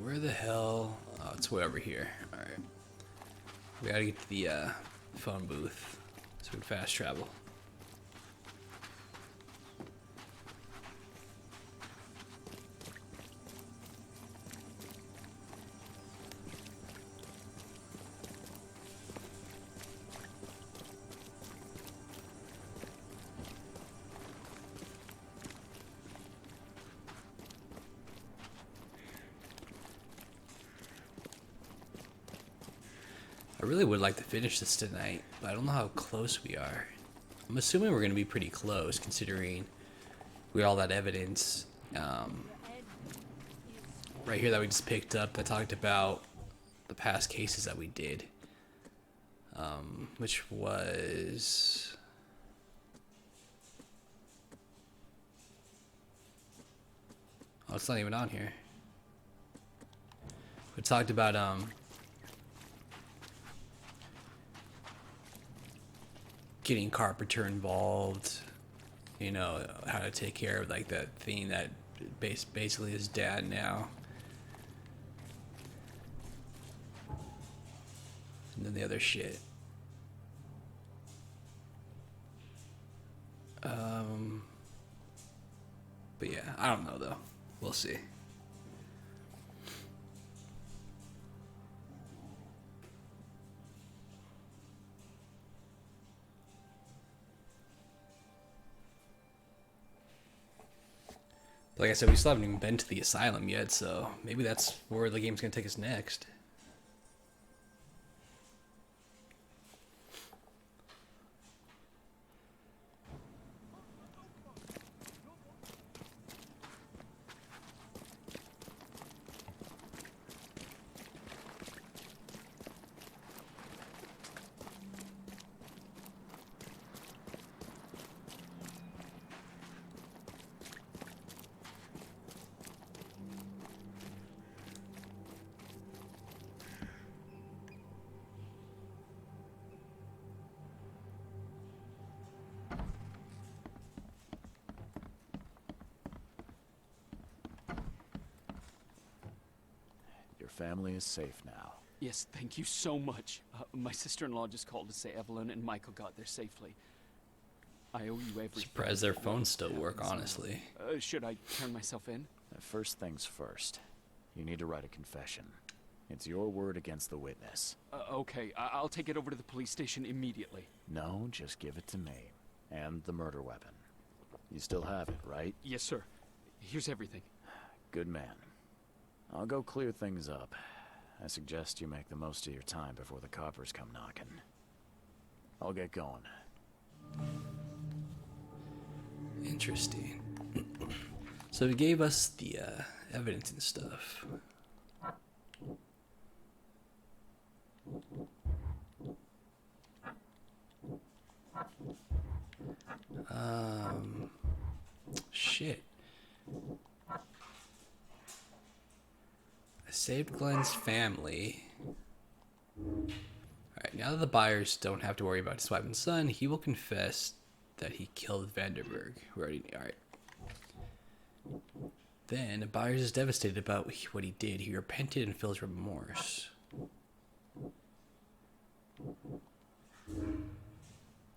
where the hell? Oh, it's way over here. Alright. We gotta get to the phone booth so we can fast travel. I really would like to finish this tonight, but I don't know how close we are. I'm assuming we're going to be pretty close, considering we got all that evidence right here that we just picked up that talked about the past cases that we did. Which was... Oh, it's not even on here. We talked about getting Carpenter involved, you know, how to take care of like that thing that basically his dad now. And then the other shit. But yeah, I don't know though. We'll see. Like I said, we still haven't even been to the asylum yet, so maybe that's where the game's gonna take us next. Your family is safe now. Yes, thank you so much. My sister-in-law just called to say Evelyn and Michael got there safely. I owe you everything. Surprised their phones still work, honestly. Should I turn myself in? First things first. You need to write a confession. It's your word against the witness. Okay, I'll take it over to the police station immediately. No, just give it to me. And the murder weapon. You still have it, right? Yes, sir. Here's everything. Good man. I'll go clear things up. I suggest you make the most of your time before the coppers come knocking. I'll get going. Interesting. So he gave us the evidence and stuff. Shit. I saved Glenn's family. Alright, now that the Byers don't have to worry about his wife and son, he will confess that he killed Vanderberg. We already... Alright. Then, Byers is devastated about what he did. He repented and feels remorse.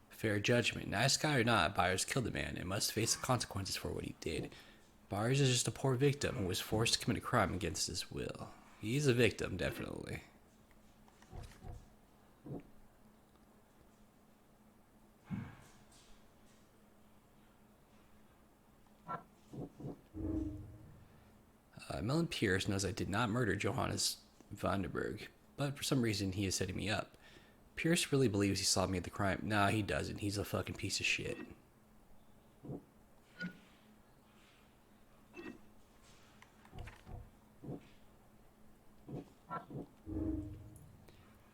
Fair judgment. Nice guy or not, Byers killed the man and must face the consequences for what he did. Byers is just a poor victim who was forced to commit a crime against his will. He's a victim, definitely. Melon Pierce knows I did not murder Johannes Vanderberg, but for some reason he is setting me up. Pierce really believes he saw me at the crime. Nah, he doesn't. He's a fucking piece of shit.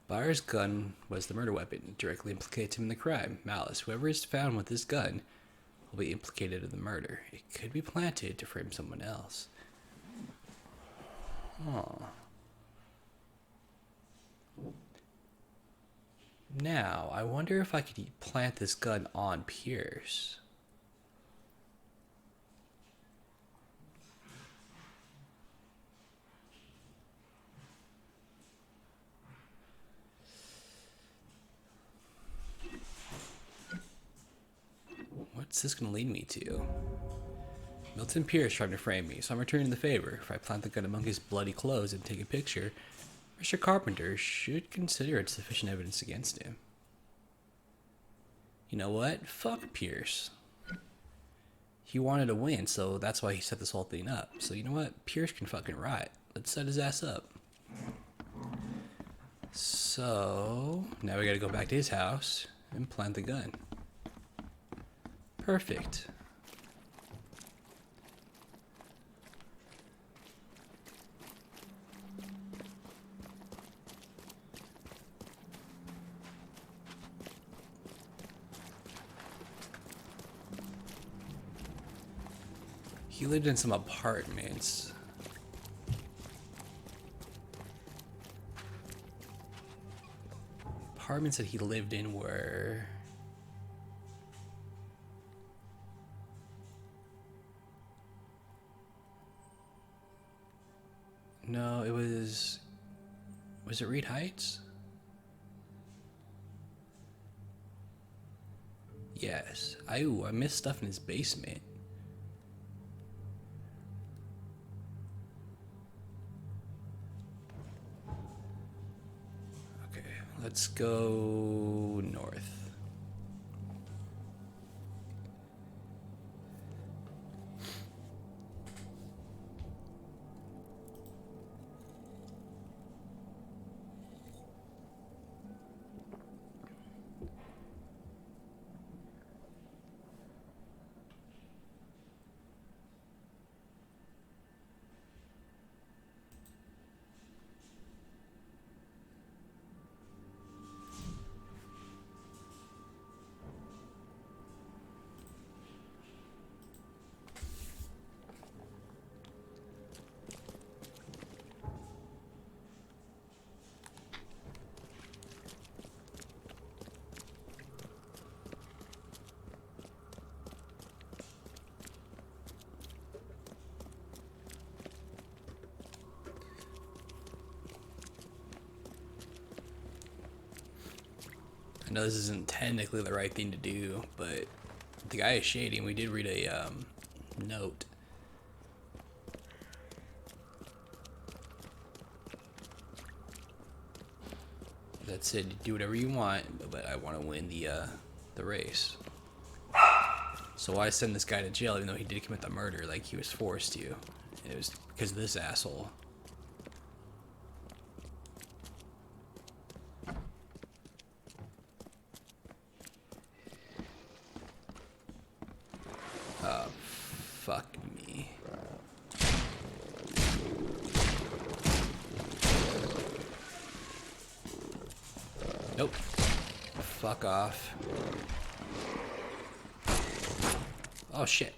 Byers' gun was the murder weapon. It directly implicates him in the crime. Malice. Whoever is found with this gun will be implicated in the murder. It could be planted to frame someone else. Huh. Now, I wonder if I could plant this gun on Pierce. What's this gonna lead me to? Milton Pierce tried to frame me, so I'm returning the favor. If I plant the gun among his bloody clothes and take a picture, Mr. Carpenter should consider it sufficient evidence against him. You know what? Fuck Pierce. He wanted to win, so that's why he set this whole thing up. So you know what? Pierce can fucking rot. Let's set his ass up. So now we gotta go back to his house and plant the gun. Perfect. He lived in some apartments. Apartments that he lived in were... No, it was... Was it Reed Heights? Yes. I missed stuff in his basement. Okay, let's go north. I know this isn't technically the right thing to do, but the guy is shady, and we did read a note. That said, do whatever you want, but I want to win the race. So why send this guy to jail even though he did commit the murder like he was forced to? It was because of this asshole. Fuck me. Nope. Fuck off. Oh shit.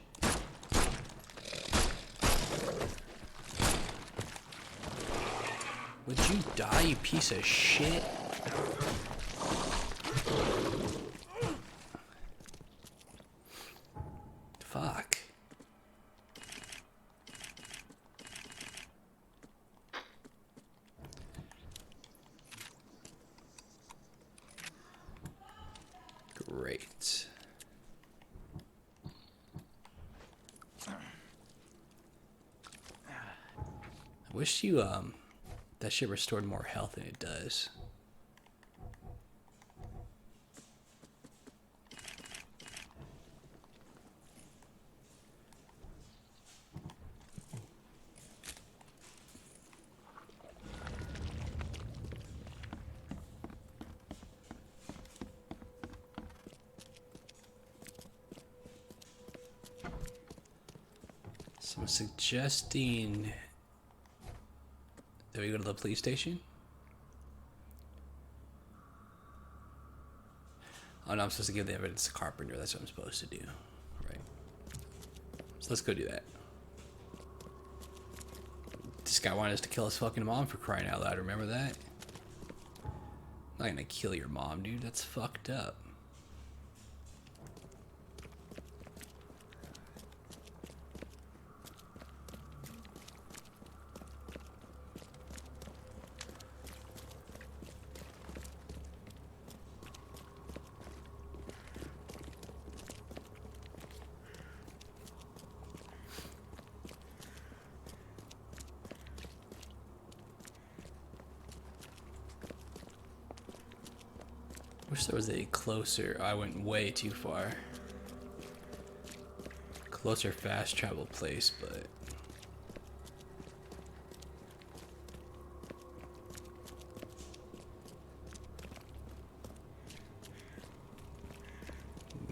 Would you die, you piece of shit? Fuck. Great. I wish you, that shit restored more health than it does. So I'm suggesting that we go to the police station. Oh no, I'm supposed to give the evidence to Carpenter. That's what I'm supposed to do. Right. So let's go do that. This guy wanted us to kill his fucking mom for crying out loud. Remember that? I'm not gonna kill your mom, dude. That's fucked up. Wish there was a closer. I went way too far. Closer fast travel place, but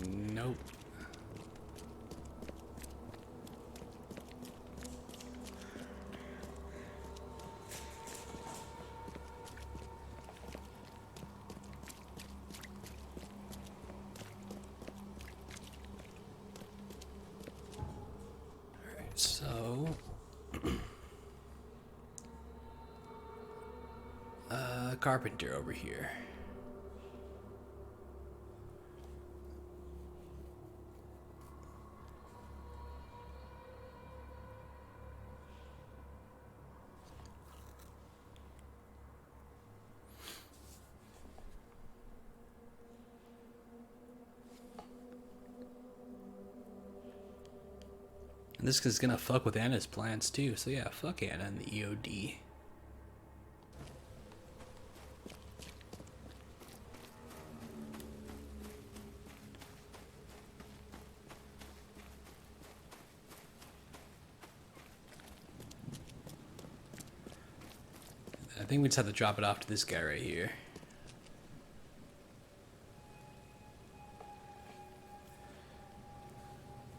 nope. So, carpenter over here. And this is gonna fuck with Anna's plans too, so yeah, fuck Anna and the EOD. I think we just have to drop it off to this guy right here.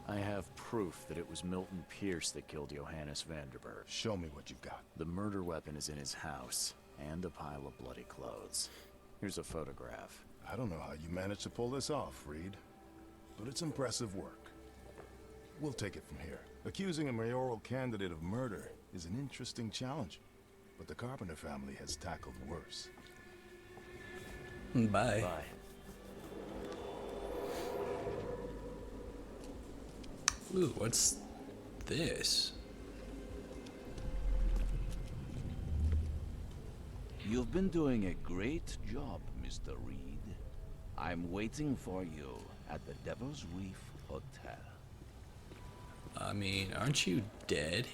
I have proof that it was Milton Pierce that killed Johannes Vanderberg. Show me what you've got. The murder weapon is in his house, and a pile of bloody clothes. Here's a photograph. I don't know how you managed to pull this off, Reed, but it's impressive work. We'll take it from here. Accusing a mayoral candidate of murder is an interesting challenge, but the Carpenter family has tackled worse. Bye. Bye. Ooh, what's this? You've been doing a great job, Mr. Reed. I'm waiting for you at the Devil's Reef Hotel. I mean, aren't you dead?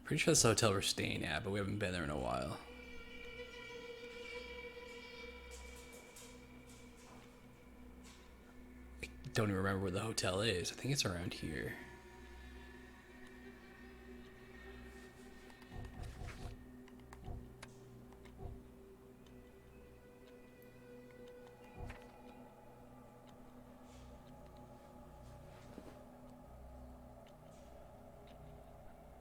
Pretty sure that's the hotel we're staying at, but we haven't been there in a while. I don't even remember where the hotel is. I think it's around here.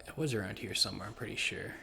It was around here somewhere, I'm pretty sure.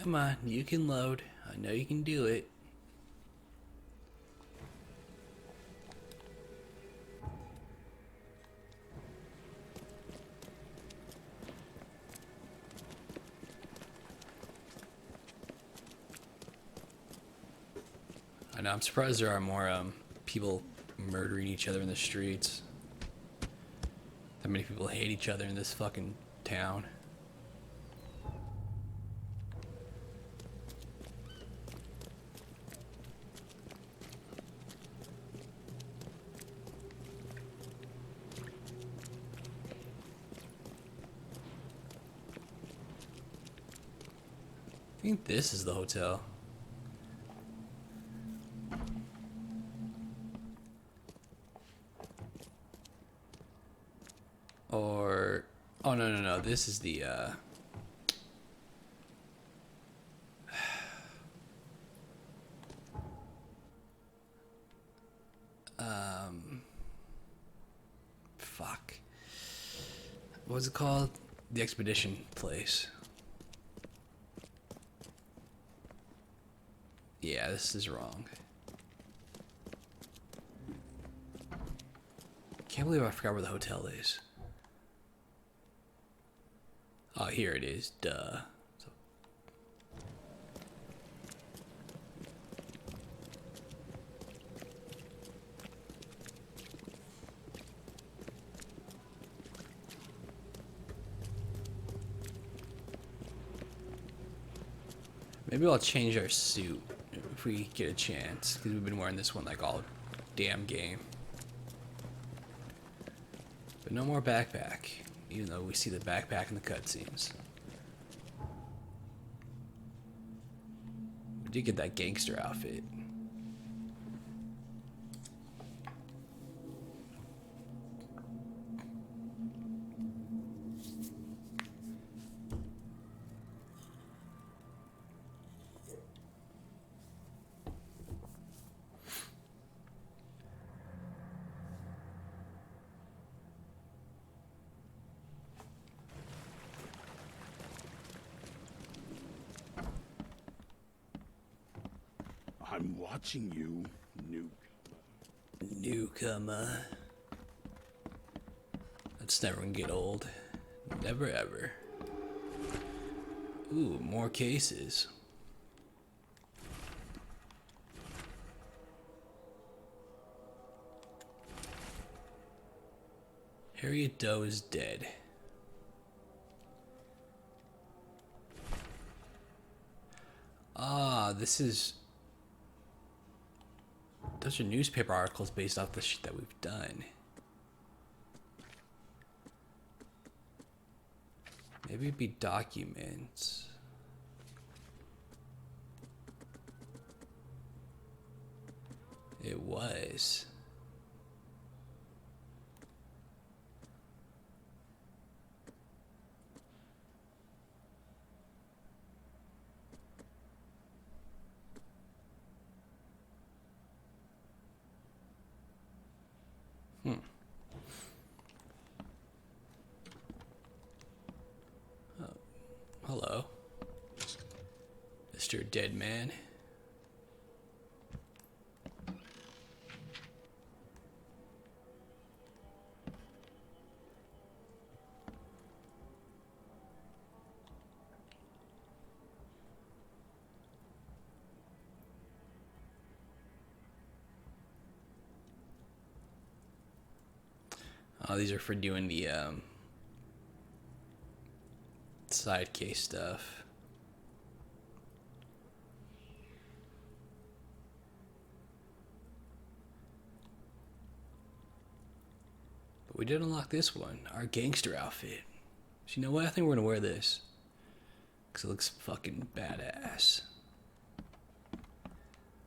Come on, you can load. I know you can do it. I know, I'm surprised there are more people murdering each other in the streets. That many people hate each other in this fucking town. I think this is the hotel. Or, oh no, this is the, What's it called? The expedition place. Yeah, this is wrong. Can't believe I forgot where the hotel is. Oh, here it is. Duh. So maybe I'll change our suit if we get a chance, because we've been wearing this one like all damn game. But no more backpack, even though we see the backpack in the cutscenes. We did get that gangster outfit. I'm watching you, Nuke. Newcomer. That's never gonna get old. Never ever. Ooh, more cases. Harriet Doe is dead. Ah, this is... Those are newspaper articles based off the shit that we've done. Maybe it'd be documents. It was. Hello, Mr. Dead Man. Oh, these are for doing the side case stuff. But we did unlock this one, our gangster outfit. So you know what? I think we're gonna wear this. Because it looks fucking badass.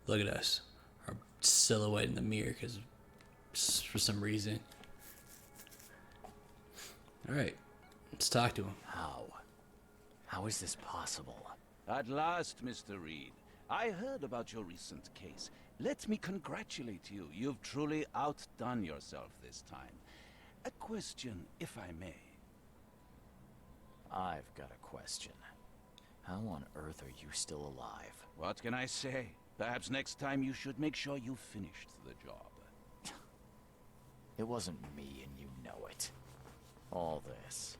Look at us. Our silhouette in the mirror, because for some reason. Alright, let's talk to him. How? How is this possible? At last, Mr. Reed. I heard about your recent case. Let me congratulate you. You've truly outdone yourself this time. A question, if I may. I've got a question. How on earth are you still alive? What can I say? Perhaps next time you should make sure you finished the job. It wasn't me, and you know it. All this.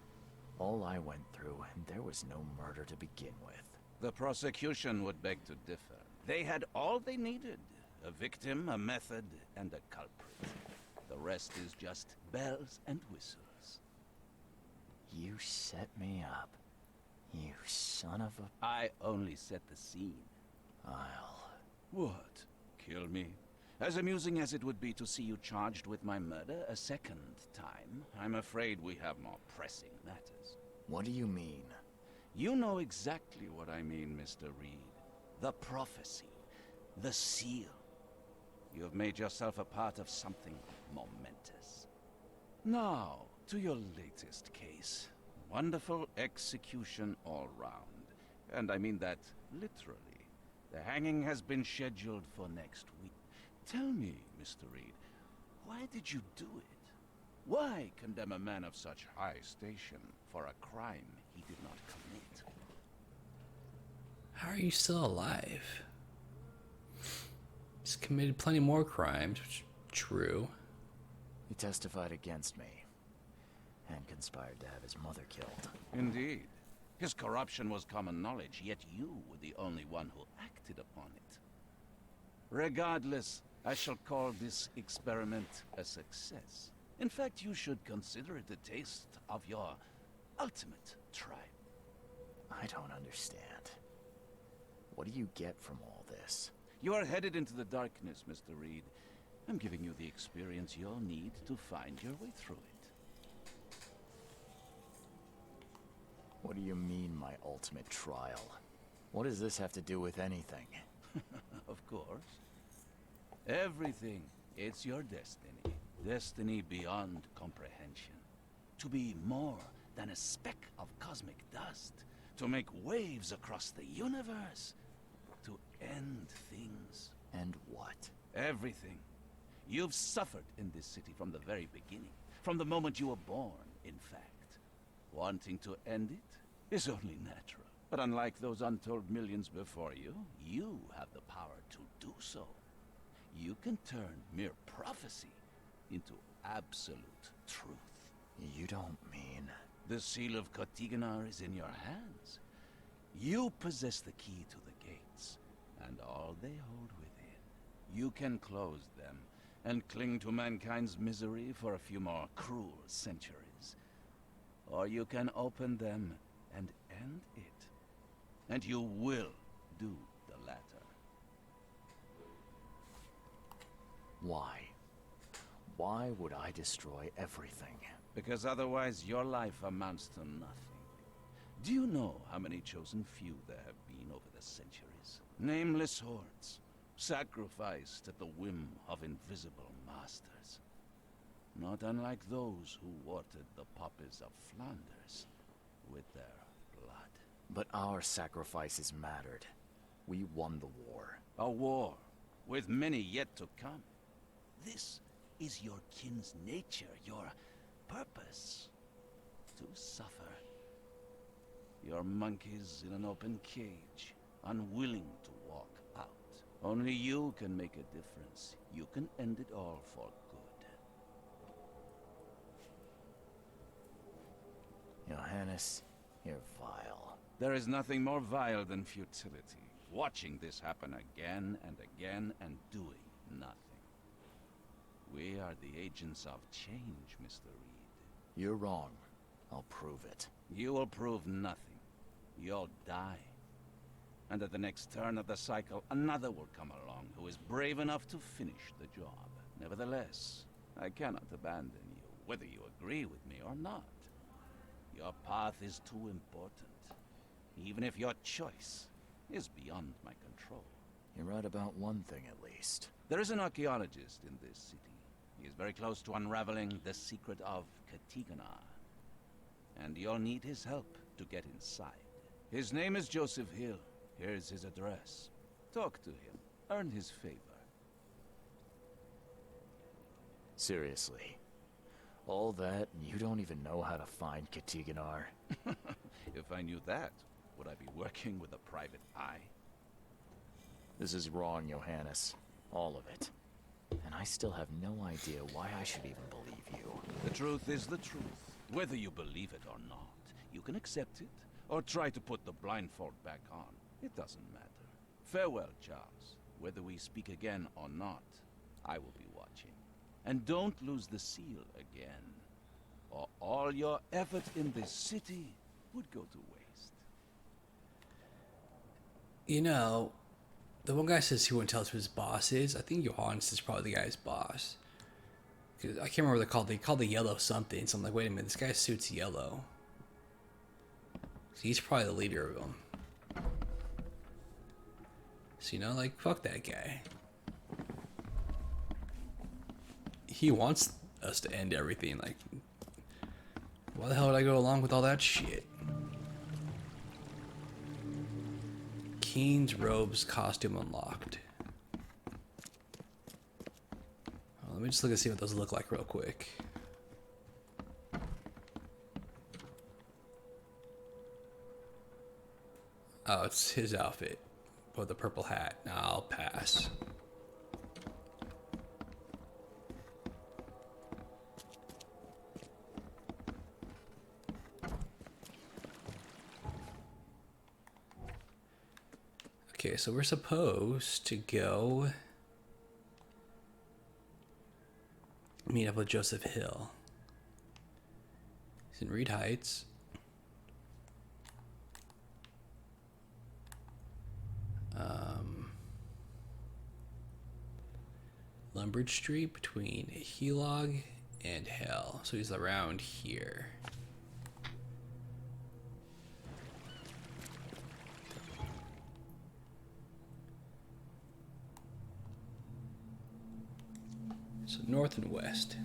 All I went through, and there was no murder to begin with. The prosecution would beg to differ. They had all they needed. A victim, a method, and a culprit. The rest is just bells and whistles. You set me up. You son of a... I only set the scene. I'll... What? Kill me? As amusing as it would be to see you charged with my murder a second time, I'm afraid we have more pressing matters. What do you mean? You know exactly what I mean, Mr. Reed. The prophecy. The seal. You have made yourself a part of something momentous. Now, to your latest case. Wonderful execution all round. And I mean that literally. The hanging has been scheduled for next week. Tell me, Mr. Reed, why did you do it? Why condemn a man of such high station for a crime he did not commit? How are you still alive? He's committed plenty more crimes, which is true. He testified against me and conspired to have his mother killed. Indeed. His corruption was common knowledge, yet you were the only one who acted upon it. Regardless, I shall call this experiment a success. In fact, you should consider it a taste of your ultimate tribe. I don't understand. What do you get from all this? You are headed into the darkness, Mr. Reed. I'm giving you the experience you'll need to find your way through it. What do you mean, my ultimate trial? What does this have to do with anything? Of course. Everything. It's your destiny. Destiny beyond comprehension. To be more than a speck of cosmic dust. To make waves across the universe. To end things. And what? Everything. You've suffered in this city from the very beginning. From the moment you were born, in fact. Wanting to end it is only natural. But unlike those untold millions before you, you have the power to do so. You can turn mere prophecy into absolute truth. You don't mean... The seal of Kotiganar is in your hands. You possess the key to the gates, and all they hold within. You can close them, and cling to mankind's misery for a few more cruel centuries. Or you can open them and end it. And you will do the latter. Why? Why would I destroy everything? Because otherwise your life amounts to nothing. Do you know how many chosen few there have been over the centuries? Nameless hordes, sacrificed at the whim of invisible masters. Not unlike those who watered the poppies of Flanders with their blood. But our sacrifices mattered. We won the war. A war, with many yet to come. This is your kin's nature, your purpose. To suffer. You're monkeys in an open cage, unwilling to walk out. Only you can make a difference. You can end it all for good. Johannes, you're vile. There is nothing more vile than futility. Watching this happen again and again and doing nothing. We are the agents of change, Mr. Reed. You're wrong. I'll prove it. You will prove nothing. You'll die. And at the next turn of the cycle, another will come along who is brave enough to finish the job. Nevertheless, I cannot abandon you, whether you agree with me or not. Your path is too important, even if your choice is beyond my control. You're right about one thing at least. There is an archaeologist in this city. He is very close to unraveling the secret of Kotiganar. And you'll need his help to get inside. His name is Joseph Hill. Here's his address. Talk to him. Earn his favor. Seriously. All that, and you don't even know how to find Kotiganar? If I knew that, would I be working with a private eye? This is wrong, Johannes. All of it. And I still have no idea why I should even believe you. The truth is the truth. Whether you believe it or not, you can accept it, or try to put the blindfold back on. It doesn't matter. Farewell, Charles. Whether we speak again or not, I will be watching. And don't lose the seal again, or all your effort in this city would go to waste. You know, the one guy says he wouldn't tell us who his boss is. I think Johannes is probably the guy's boss. 'Cause I can't remember what they called. They called the yellow something. So I'm like, wait a minute, this guy's suit's yellow. So he's probably the leader of them. So, you know, like, fuck that guy. He wants us to end everything. Like, why the hell would I go along with all that shit? Keen's robes costume unlocked. Let me just look and see what those look like real quick. Oh, it's his outfit. With the purple hat. Nah, I'll pass. Okay, so we're supposed to go meet up with Joseph Hill. He's in Reed Heights. Lumbridge Street between Helog and Hell. So he's around here. So north and west.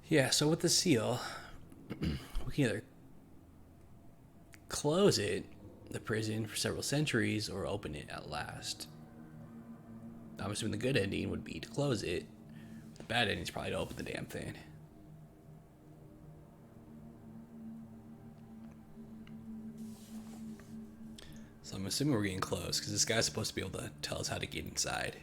Yeah, so with the seal, we can either close it, the prison, for several centuries, or open it at last. I'm assuming the good ending would be to close it. The bad ending is probably to open the damn thing. So I'm assuming we're getting close, because this guy's supposed to be able to tell us how to get inside.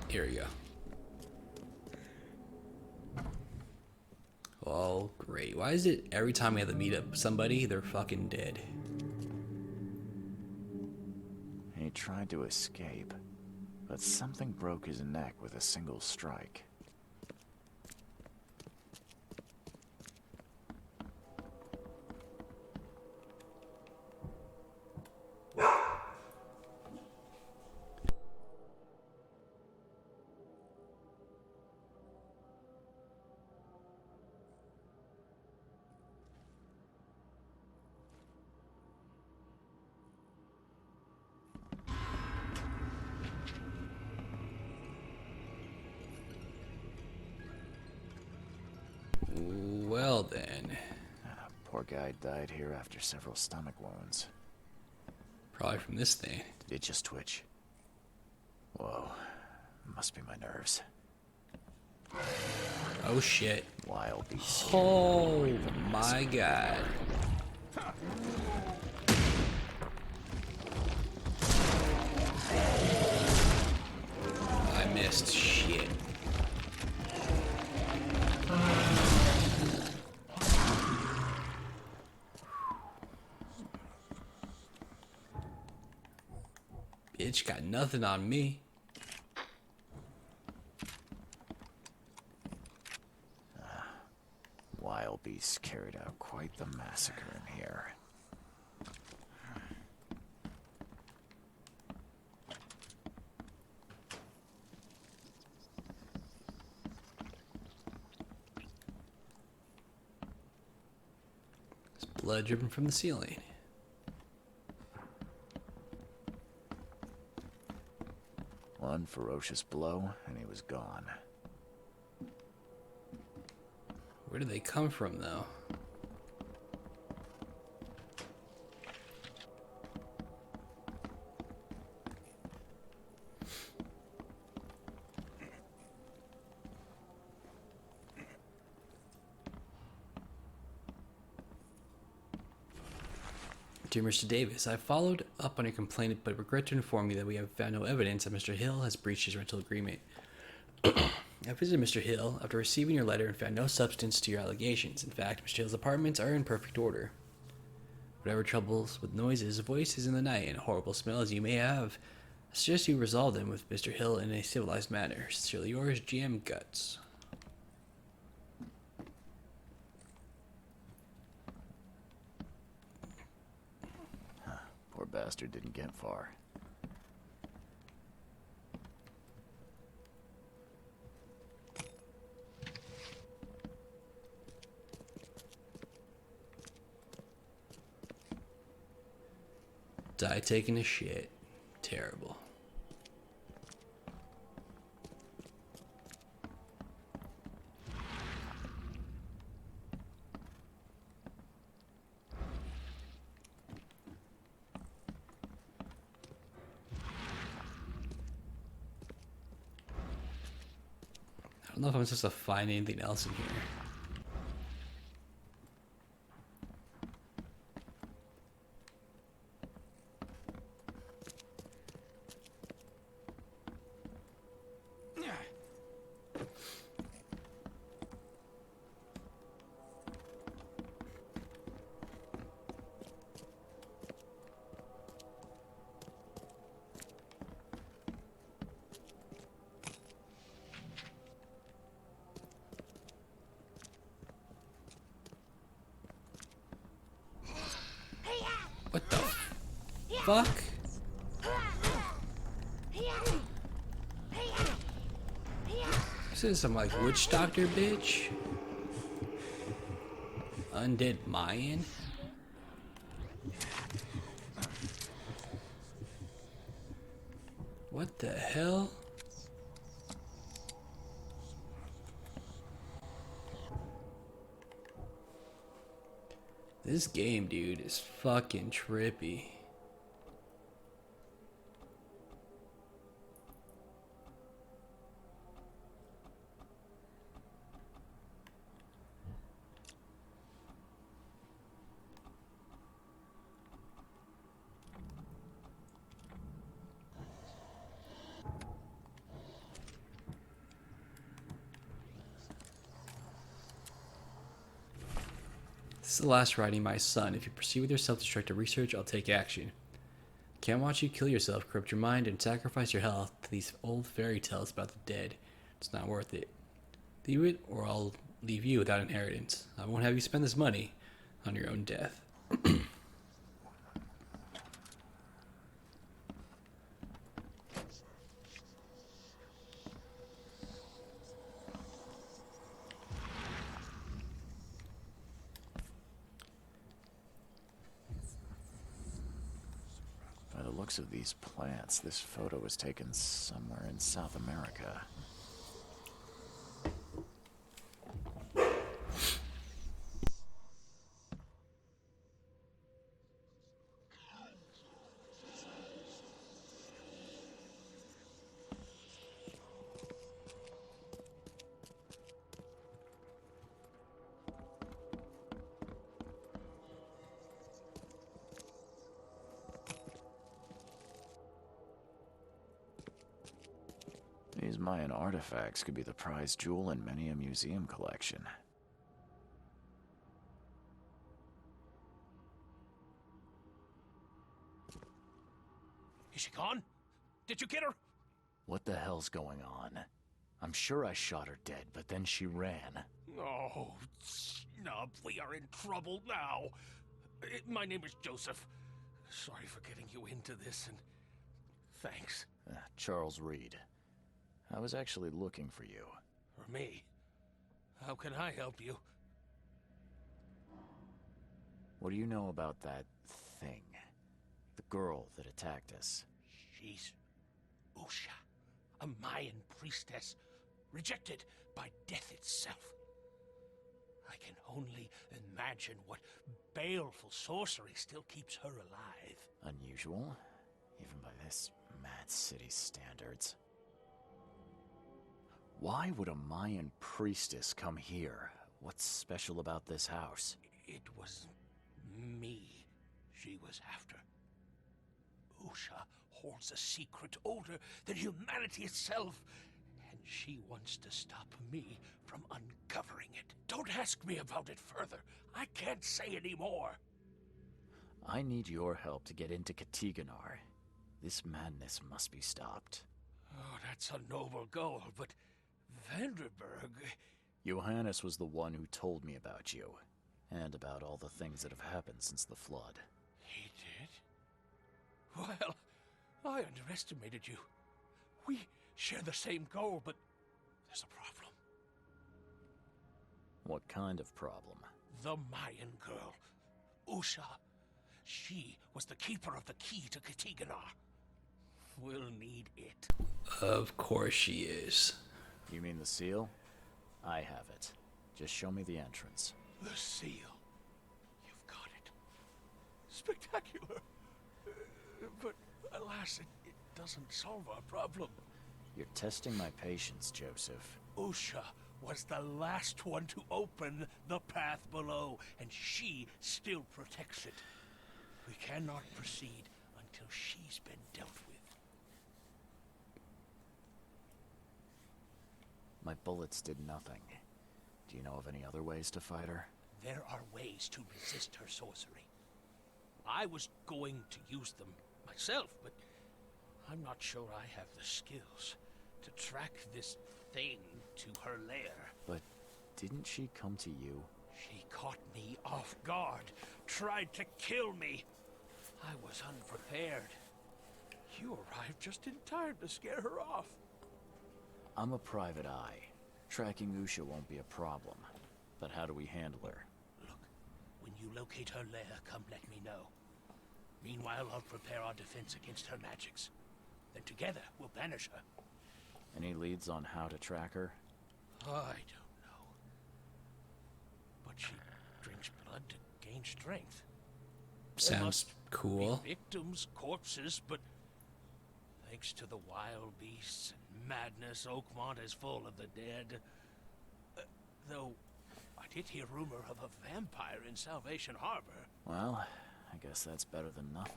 Here we go. Oh, great. Why is it every time we have to meet up somebody, they're fucking dead? He tried to escape, but something broke his neck with a single strike. Well then. Poor guy died here after several stomach wounds. Probably from this thing. Did it just twitch? Whoa. Must be my nerves. Oh shit. Wild beast. Oh my god. I missed shit. Bitch got nothing on me. Wild beasts carried out quite the massacre in here. There's blood dripping from the ceiling. One ferocious blow, and he was gone. Where did they come from, though? Dear Mr. Davis, I followed up on your complaint, but regret to inform you that we have found no evidence that Mr. Hill has breached his rental agreement. I visited Mr. Hill after receiving your letter and found no substance to your allegations. In fact, Mr. Hill's apartments are in perfect order. Whatever troubles with noises, voices in the night, and horrible smells you may have, I suggest you resolve them with Mr. Hill in a civilized manner. Sincerely yours, GM Guts. Poor bastard didn't get far. Die taking a shit. Terrible. I don't know if I'm supposed to find anything else in here. What the fuck? This is some like witch doctor bitch. Undead Mayan. What the hell? This game, dude, is fucking trippy. This is the last writing, my son. If you proceed with your self-destructive research, I'll take action. Can't watch you kill yourself, corrupt your mind, and sacrifice your health to these old fairy tales about the dead. It's not worth it. Leave it, or I'll leave you without inheritance. I won't have you spend this money on your own death. By the looks of these plants, this photo was taken somewhere in South America. These Mayan artifacts could be the prized jewel in many a museum collection. Is she gone? Did you get her? What the hell's going on? I'm sure I shot her dead, but then she ran. Oh, snub, we are in trouble now. My name is Joseph. Sorry for getting you into this, and thanks. Charles Reed. I was actually looking for you. For me? How can I help you? What do you know about that thing? The girl that attacked us? She's Usha, a Mayan priestess, rejected by death itself. I can only imagine what baleful sorcery still keeps her alive. Unusual, even by this mad city standards. Why would a Mayan priestess come here? What's special about this house? It was me she was after. Usha holds a secret older than humanity itself, and She wants to stop me from uncovering it. Don't ask me about it further. I can't say any more. I need your help to get into Katiganar. This madness must be stopped. Oh, that's a noble goal, but Vanderberg... Johannes was the one who told me about you, and about all the things that have happened since the flood. He did? Well, I underestimated you. We share the same goal, but there's a problem. What kind of problem? The Mayan girl, Usha. She was the keeper of the key to Katiganar. We'll need it. Of course she is. You mean the seal? I have it. Just show me the entrance. The seal. You've got it. Spectacular. But alas, it doesn't solve our problem. You're testing my patience, Joseph. Usha was the last one to open the path below, and she still protects it. We cannot proceed until she's been dealt with. My bullets did nothing. Do you know of any other ways to fight her? There are ways to resist her sorcery. I was going to use them myself, but I'm not sure I have the skills to track this thing to her lair. But didn't she come to you? She caught me off guard, tried to kill me. I was unprepared. You arrived just in time to scare her off. I'm a private eye. Tracking Usha won't be a problem. But how do we handle her? Look, when you locate her lair, come let me know. Meanwhile, I'll prepare our defense against her magics. Then together, we'll banish her. Any leads on how to track her? I don't know. But she drinks blood to gain strength. There Sounds must cool. be victims, corpses, but thanks to the wild beasts and madness, Oakmont is full of the dead. Though, I did hear rumor of a vampire in Salvation Harbor. Well, I guess that's better than nothing.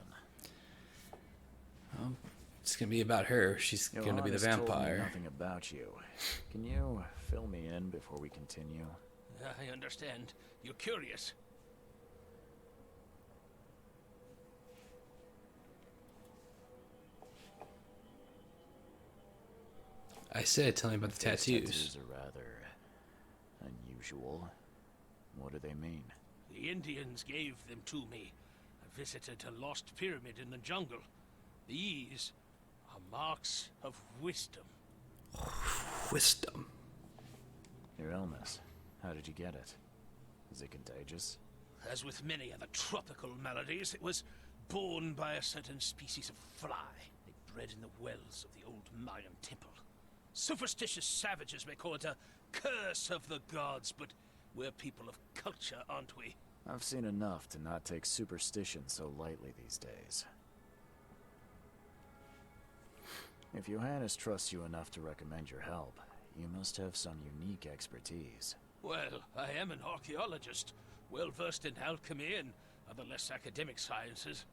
It's gonna be about her. She's gonna be the Johannes told me vampire. nothing about you. Can you fill me in before we continue? I understand. You're curious. I said, tell me about the These tattoos. tattoos are rather unusual. What do they mean? The Indians gave them to me. I visited a lost pyramid in the jungle. These are marks of wisdom. Wisdom. Your illness. How did you get it? Is it contagious? As with many other tropical maladies, it was borne by a certain species of fly they bred in the wells of the old Mayan temple. Superstitious savages may call it a curse of the gods, but we're people of culture, aren't we? I've seen enough to not take superstition so lightly these days. If Johannes trusts you enough to recommend your help, you must have some unique expertise. Well, I am an archaeologist, well versed in alchemy and other less academic sciences.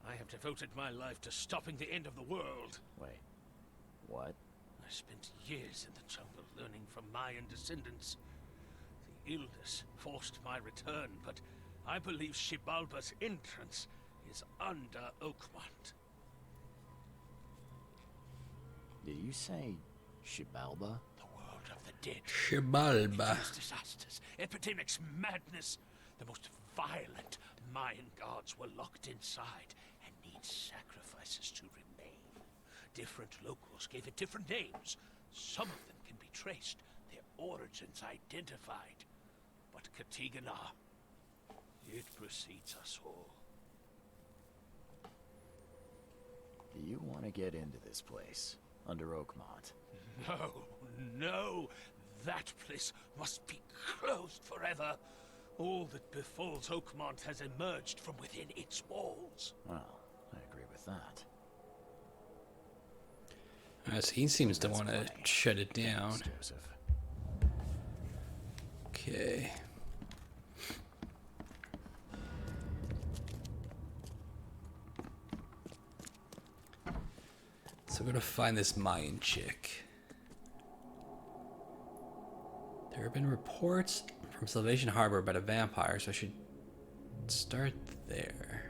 I have devoted my life to stopping the end of the world. Wait, what? I spent years in the jungle learning from Mayan descendants. The illness forced my return, but I believe Xibalba's entrance is under Oakmont. Did you say Xibalba? The world of the dead. Xibalba. These disasters, epidemics, madness. The most violent Mayan gods were locked inside and need sacrifices to remain. Different locals gave it different names. Some of them can be traced, their origins identified. But Katiganar, it precedes us all. Do you want to get into this place, under Oakmont? No, no, that place must be closed forever. All that befalls Oakmont has emerged from within its walls. Well, I agree with that. So he seems to That's want to plenty. shut it down. Thanks, Joseph. Okay. So we're gonna find this Mayan chick. There have been reports from Salvation Harbor about a vampire, so I should start there.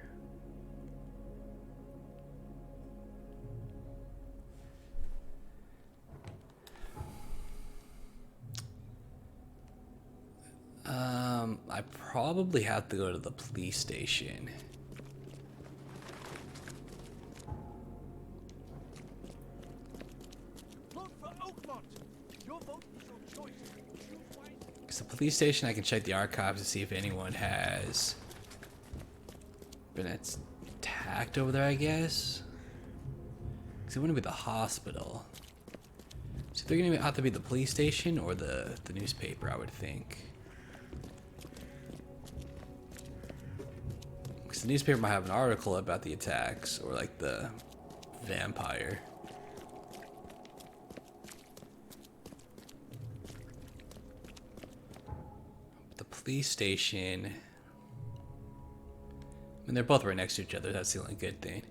I probably have to go to the police station. Vote for Oakmont. Your vote is your choice. Choose wisely. Because the police station, I can check the archives to see if anyone has been attacked over there, I guess. Because it wouldn't be the hospital. So they're going to have to be the police station or the newspaper, I would think. Because the newspaper might have an article about the attacks or like the vampire. The police station. I mean, they're both right next to each other. That's the only good thing.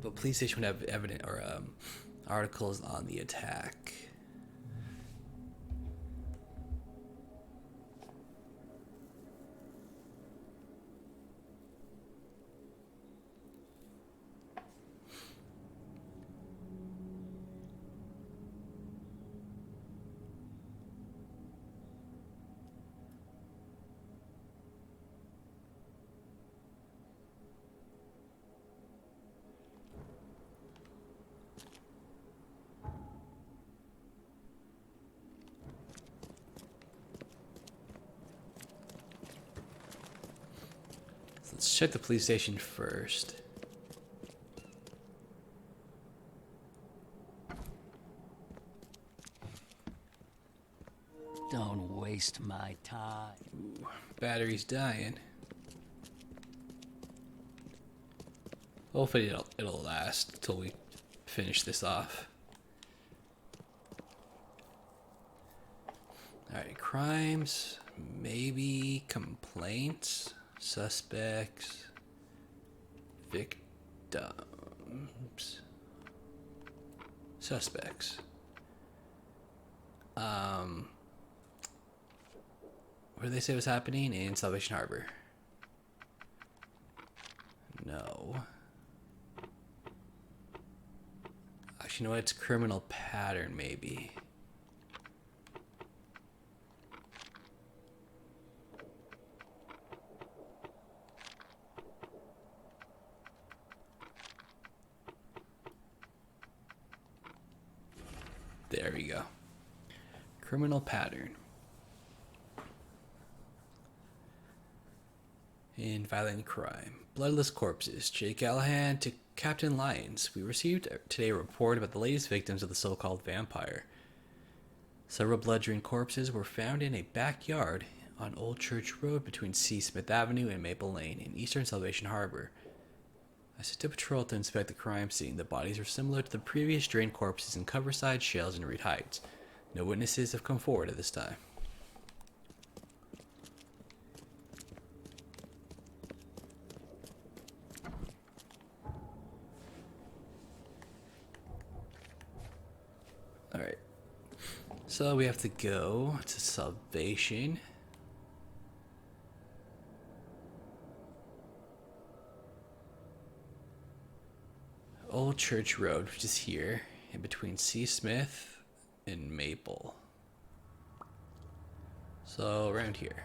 But police station would have evidence or articles on the attack. Let's check the police station first. Don't waste my time. Ooh, battery's dying. Hopefully it'll last until we finish this off. Alright, crimes, maybe complaints, suspects, victims, suspects. Where did they say was happening? In Salvation Harbor. No. Actually, you know what? It's criminal pattern, maybe. There we go. Criminal pattern. In violent crime. Bloodless corpses. Jake Callahan to Captain Lyons. We received today a report about the latest victims of the so-called vampire. Several blood-drained corpses were found in a backyard on Old Church Road between C. Smith Avenue and Maple Lane in eastern Salvation Harbor. I sent a patrol to inspect the crime scene. The bodies are similar to the previous drained corpses in Coverside, Shales, and Reed Heights. No witnesses have come forward at this time. Alright. So we have to go to Salvation. Old Church Road, which is here, in between C. Smith and Maple. So around here.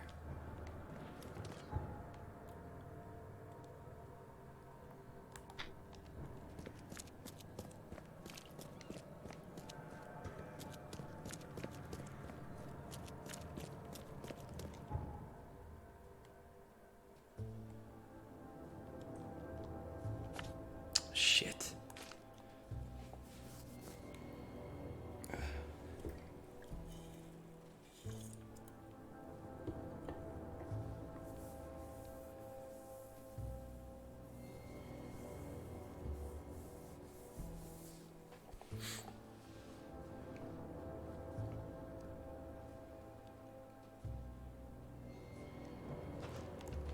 Shit.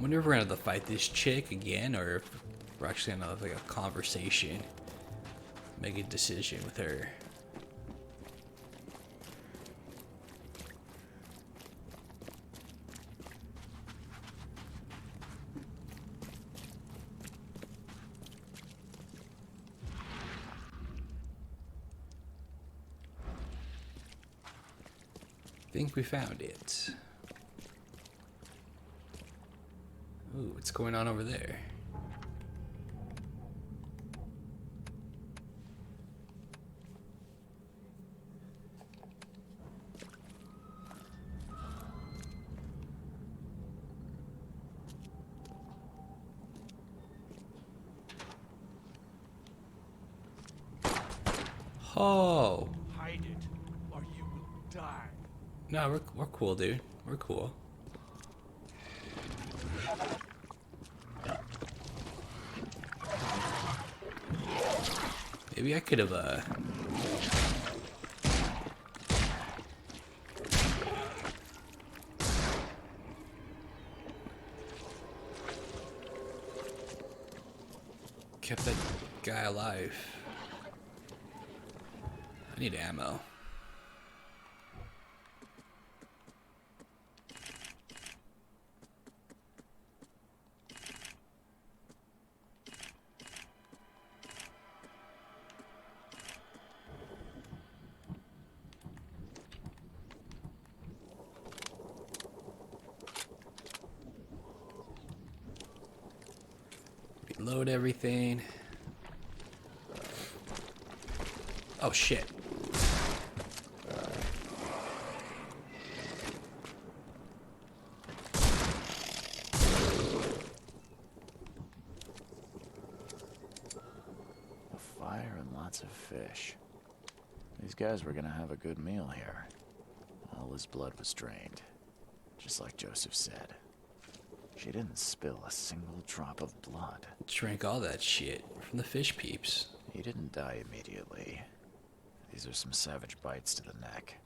Wonder if we're gonna have to fight this chick again, or if we're actually gonna have like a conversation, make a decision with her. think we found it. Ooh, what's going on over there? Oh, Hide it, or you will die. no, we're cool, dude. We're cool. Maybe I could have kept that guy alive. I need ammo. Reload everything. Oh shit. A fire and lots of fish. These guys were gonna have a good meal here. All his blood was drained, just like Joseph said. She didn't spill a single drop of blood. Drank all that shit from the fish peeps. He didn't die immediately. These are some savage bites to the neck.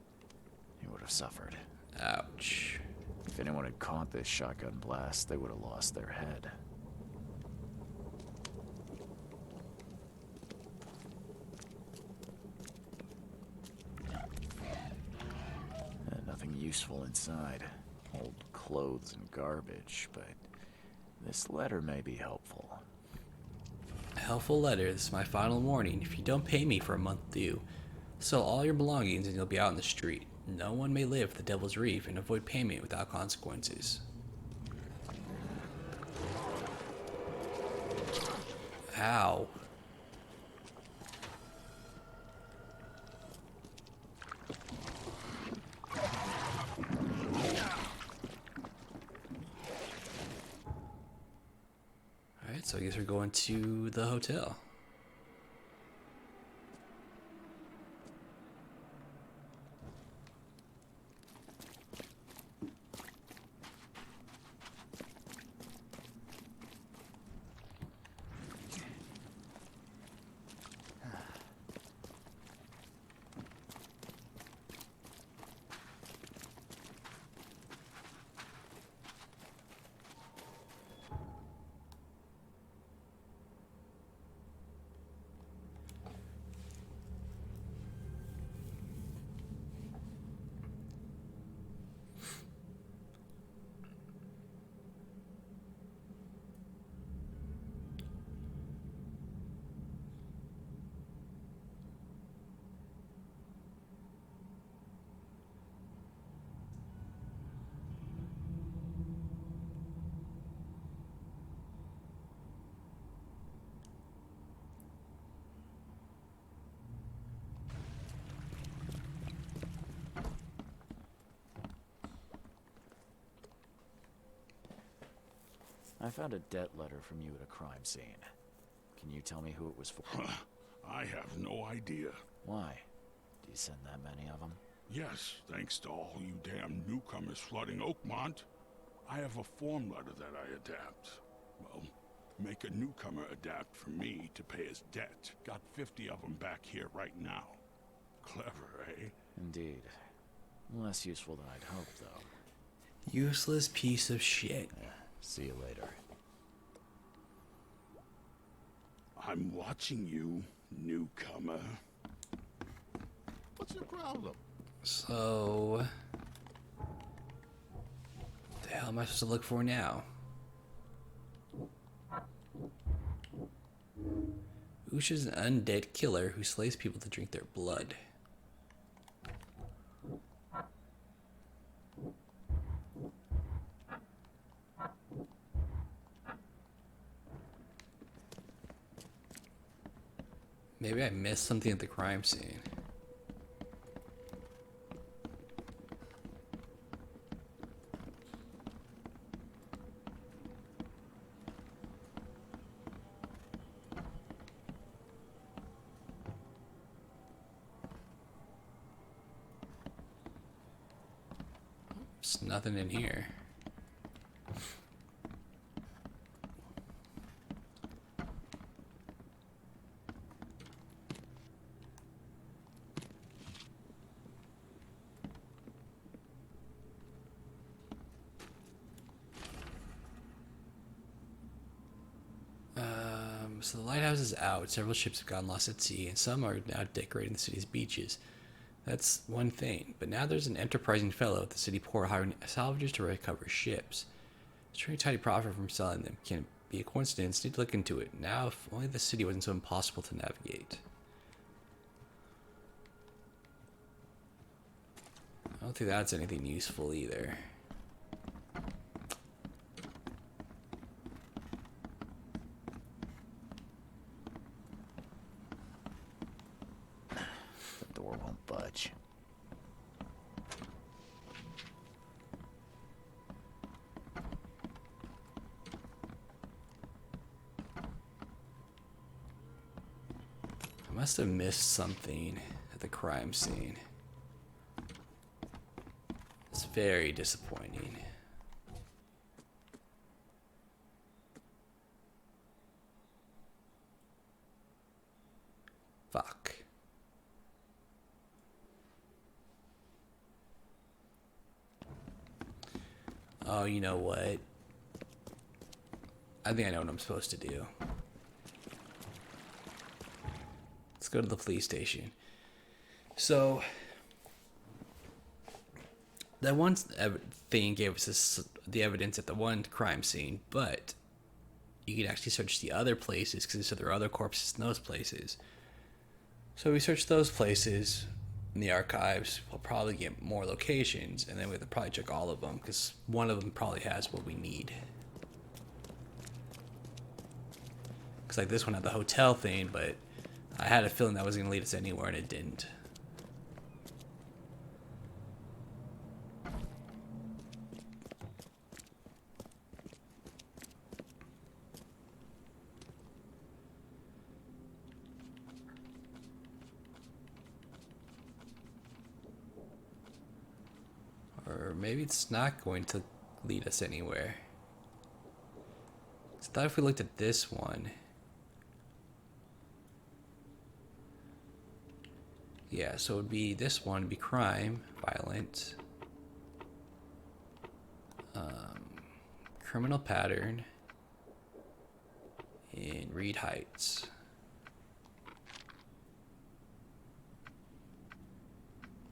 He would have suffered. Ouch. If anyone had caught this shotgun blast, they would have lost their head. Nothing useful inside. Old clothes and garbage, but this letter may be helpful. A helpful letter. This is my final warning. If you don't pay me for a month due, sell all your belongings and you'll be out in the street. No one may live at the Devil's Reef and avoid payment without consequences. Ow. Alright, so I guess we're going to the hotel. I found a debt letter from you at a crime scene. Can you tell me who it was for? I have no idea. Why? Do you send that many of them? Yes, thanks to all you damn newcomers flooding Oakmont. I have a form letter that I adapt. Well, make a newcomer adapt for me to pay his debt. Got 50 of them back here right now. Clever, eh? Indeed. Less useful than I'd hoped, though. Useless piece of shit. Yeah, see you later. I'm watching you, newcomer. What's your problem? So, what the hell am I supposed to look for now? Usha is an undead killer who slays people to drink their blood. Maybe I missed something at the crime scene. There's nothing in here. So the lighthouse is out. Several ships have gotten lost at sea, and some are now decorating the city's beaches. That's one thing. But now there's an enterprising fellow at the city port hiring salvagers to recover ships. He's trying to tidy profit from selling them. Can't be a coincidence. Need to look into it. Now, if only the city wasn't so impossible to navigate. I don't think that's anything useful either. The door won't budge. I must have missed something at the crime scene. It's very disappointing. Fuck. Oh, you know what? I think I know what I'm supposed to do. Let's go to the police station. So, that one thing gave us the evidence at the one crime scene, but you can actually search the other places because there are other corpses in those places. So we searched those places in the archives. We'll probably get more locations, and then we have to probably check all of them because one of them probably has what we need. Because like this one had the hotel thing, but I had a feeling that was going to lead us anywhere, and it didn't. Or maybe it's not going to lead us anywhere. I thought if we looked at this one. Yeah, so it would be this one, would be crime, violent, criminal pattern, in Reed Heights.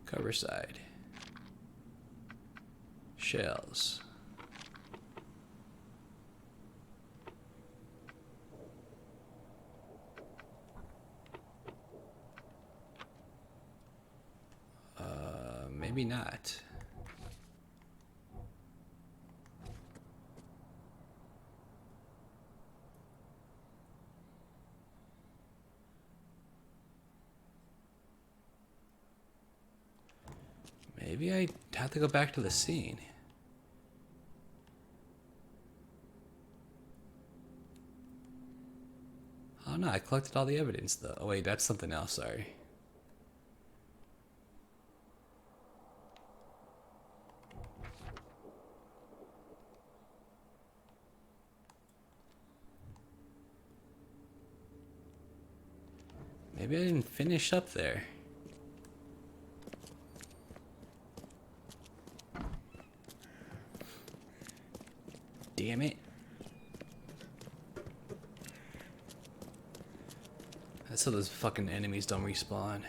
Cover side. Shells. Maybe not. Maybe I have to go back to the scene. Oh no, I collected all the evidence though. Oh wait, that's something else, sorry. Maybe I didn't finish up there. Damn it. That's so those fucking enemies don't respawn.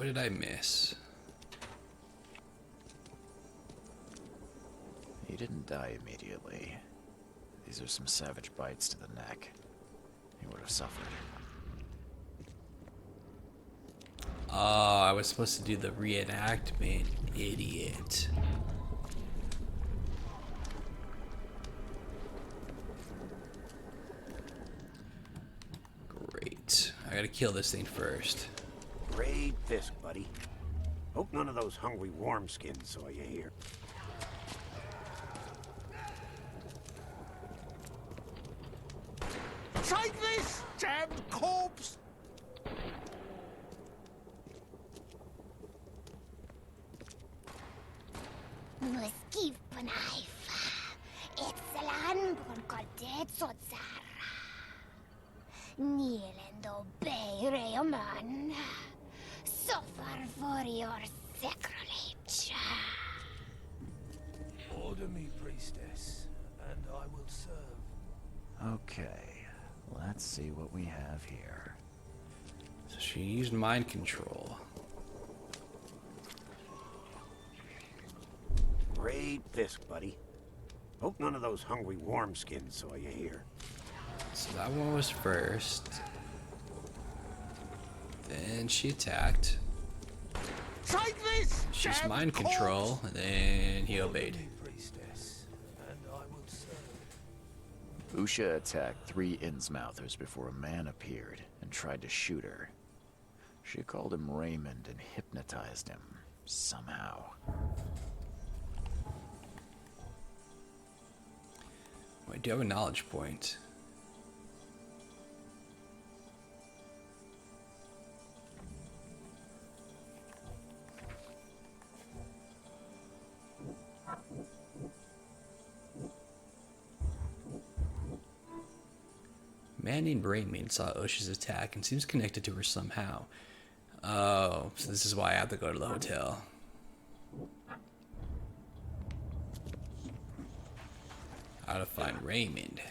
What did I miss? He didn't die immediately. These are some savage bites to the neck. He would have suffered. Oh, I was supposed to do the reenactment, idiot. Great. I gotta kill this thing first. Great fisk, buddy. Hope none of those hungry warm skins saw you here. Take this, damned corpse! Muskif Panaifa. Etselan Bonkodet Sotsara. Nielendo Bay Reoman. Suffer for your sacrilege. Order me, priestess, and I will serve. Okay, let's see what we have here. So she used mind control. Great fisk, buddy. Hope none of those hungry warm skins saw you here. So that one was first. Then she attacked. Take this! She used damned mind corpse! control, and then he obeyed. Priestess, and I will serve. Usha attacked 3 Innsmouthers before a man appeared and tried to shoot her. She called him Raymond and hypnotized him, somehow. I do have a knowledge point. Man named Raymond saw Osha's attack and seems connected to her somehow. Oh, so this is why I have to go to the hotel. How to find Raymond.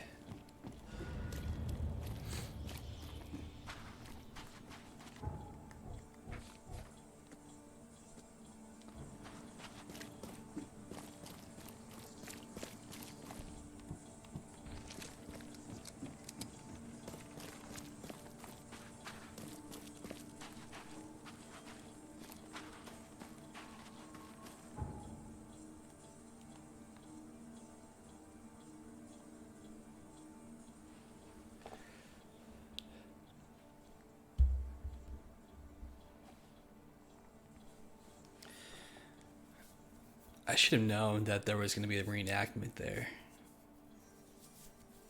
I should have known that there was going to be a reenactment there.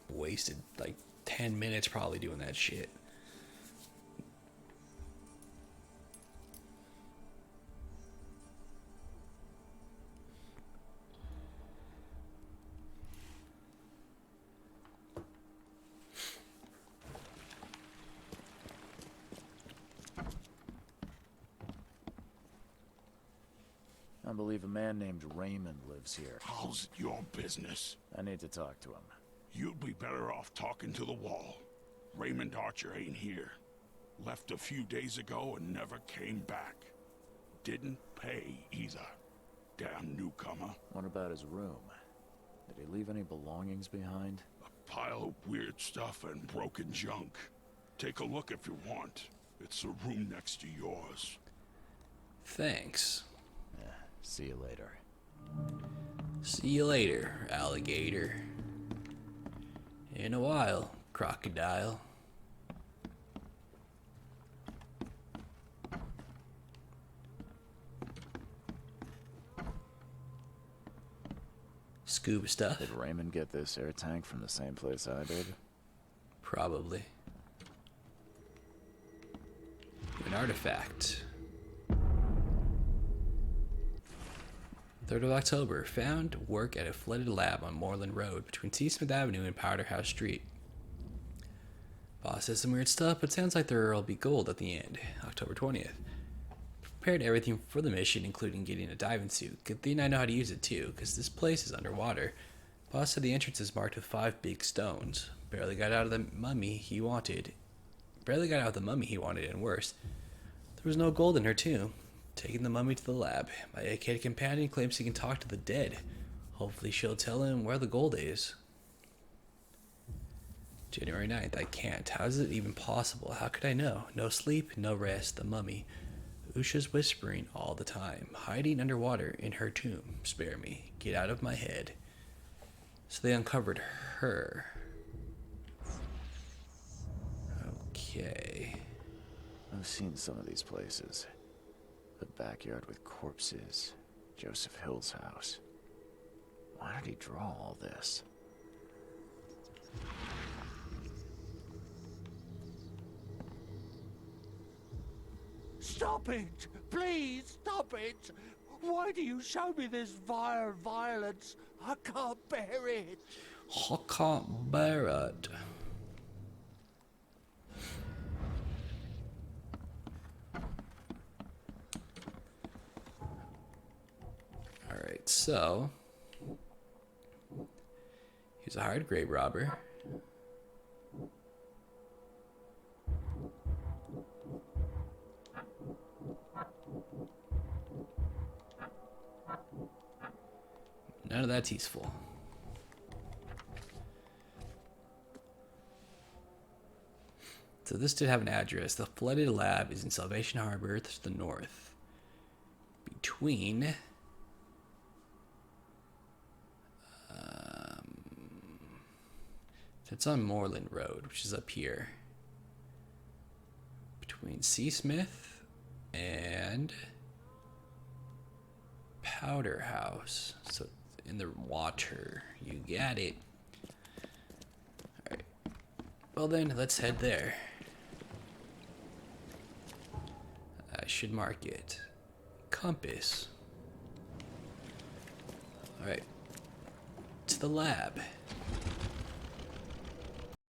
Wasted like 10 minutes probably doing that shit. I believe a man named Raymond lives here. How's it your business? I need to talk to him. You'd be better off talking to the wall. Raymond Archer ain't here. Left a few days ago and never came back. Didn't pay either. Damn newcomer. What about his room? Did he leave any belongings behind? A pile of weird stuff and broken junk. Take a look if you want. It's the room next to yours. Thanks. Yeah, see you later. See you later, alligator. In a while, crocodile. Scuba stuff? Did Raymond get this air tank from the same place I did? Probably. An artifact. 3rd of October. Found work at a flooded lab on Moreland Road between T. Smith Avenue and Powder House Street. Boss says some weird stuff, but sounds like there'll be gold at the end. October 20th. Prepared everything for the mission, including getting a diving suit. Good thing I know how to use it too, because this place is underwater. Boss said the entrance is marked with 5 big stones. Barely got out of the mummy he wanted. And worse. There was no gold in her tomb. Taking the mummy to the lab, my AK companion claims he can talk to the dead. Hopefully she'll tell him where the gold is. January 9th, I can't. How is it even possible? How could I know? No sleep, no rest, the mummy. Usha's whispering all the time, hiding underwater in her tomb. Spare me. Get out of my head. So they uncovered her. Okay. I've seen some of these places. The backyard with corpses. Joseph Hill's house. Why did he draw all this? Stop it! Please, stop it! Why do you show me this vile violence? I can't bear it. I can't bear it. Alright, so he's a hired grave robber. None of that's useful. So this did have an address. The flooded lab is in Salvation Harbor to the north. Between... it's on Moreland Road, which is up here. Between Seasmith and Powder House. So in the water. You got it. Alright. Well then, let's head there. I should mark it. Compass. Alright. To the lab.